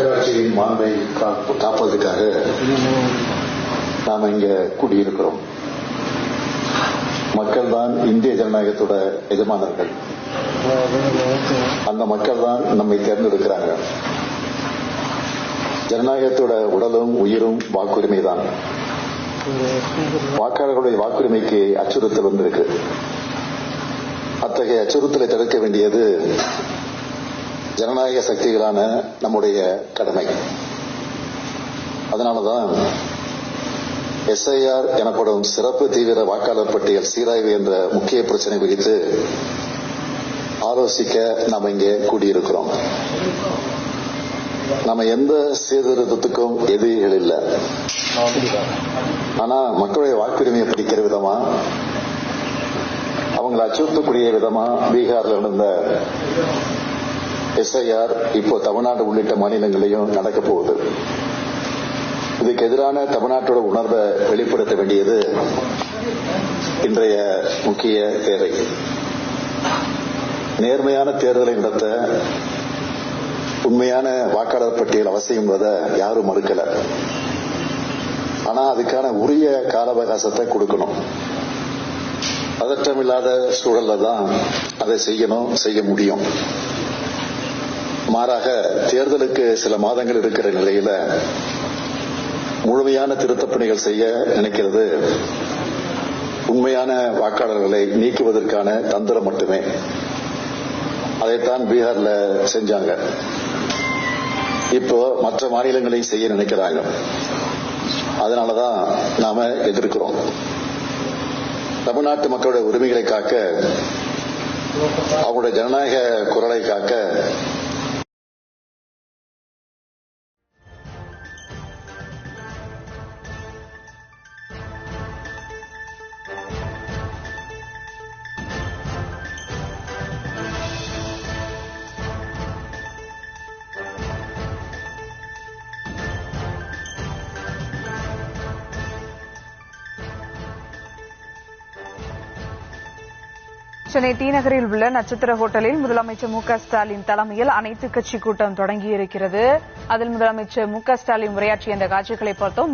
மக்களாட்சியின் மாண்பை காப்பதற்காக நாம் இங்க கூடியிருக்கிறோம். மக்கள் தான் இந்திய ஜனநாயகத்தோட எஜமானர்கள். அந்த மக்கள் தான் நம்மை தேர்ந்தெடுக்கிறாங்க. ஜனநாயகத்தோட உடலும் உயிரும் வாக்குரிமை தான். வாக்காளர்களுடைய வாக்குரிமைக்கு அச்சுறுத்தல் வந்திருக்கு. அத்தகைய அச்சுறுத்தலை தடுக்க வேண்டியது ஜனநாயக சக்திகளான நம்முடைய கடமை. அதனாலதான் SIR எனப்படும் சிறப்பு தீவிர வாக்காளர் பட்டியல் சீராய்வு என்ற முக்கிய பிரச்சனை குறித்து ஆலோசிக்க நாம் இங்கே கூடியிருக்கிறோம். நம்ம எந்த சீர்திருத்தத்துக்கும் எதிரிகள் இல்லை. ஆனா மக்களுடைய வாக்குரிமையை பிடிக்கிற விதமா, அவங்களை அச்சுறுத்தக்கூடிய விதமா பீகார்ல நடந்த SIR இப்போ தமிழ்நாடு உள்ளிட்ட மாநிலங்களிலும் நடக்க போகுது. இதுக்கு எதிரான தமிழ்நாட்டோட உணர்வை வெளிப்படுத்த வேண்டியது இன்றைய முக்கிய தேவை. நேர்மையான தேர்தலை நடத்த உண்மையான வாக்காளர் பட்டியல் அவசியம் யாரும் மறுக்கல. ஆனா அதுக்கான உரிய கால அவகாசத்தை கொடுக்கணும். பதற்றமில்லாத சூழல்ல தான் அதை செய்ய முடியும். மாறாக தேர்தலுக்கு சில மாதங்கள் இருக்கிற நிலையில முழுமையான திருத்தப் பணிகள் செய்ய நினைக்கிறது உண்மையான வாக்காளர்களை நீக்குவதற்கான தந்திரம் மட்டுமே. அதைத்தான் பீகார்ல செஞ்சாங்க. இப்போ மற்ற மாநிலங்களையும் செய்ய நினைக்கிறாங்க. அதனாலதான் நாம எதிர்க்கிறோம். தமிழ்நாட்டு மக்களுடைய உரிமைகளை காக்க, அவங்களுடைய ஜனநாயக குரலை காக்க சென்னை டி நகரில் உள்ள நட்சத்திர ஹோட்டலில் முதலமைச்சர் மு.க.ஸ்டாலின் தலைமையில் அனைத்துக் கட்சி கூட்டம் தொடங்கியிருக்கிறது. அதில் முதலமைச்சர் மு.க.ஸ்டாலின் உரையாற்றிய அந்த காட்சிகளை பார்த்தோம்.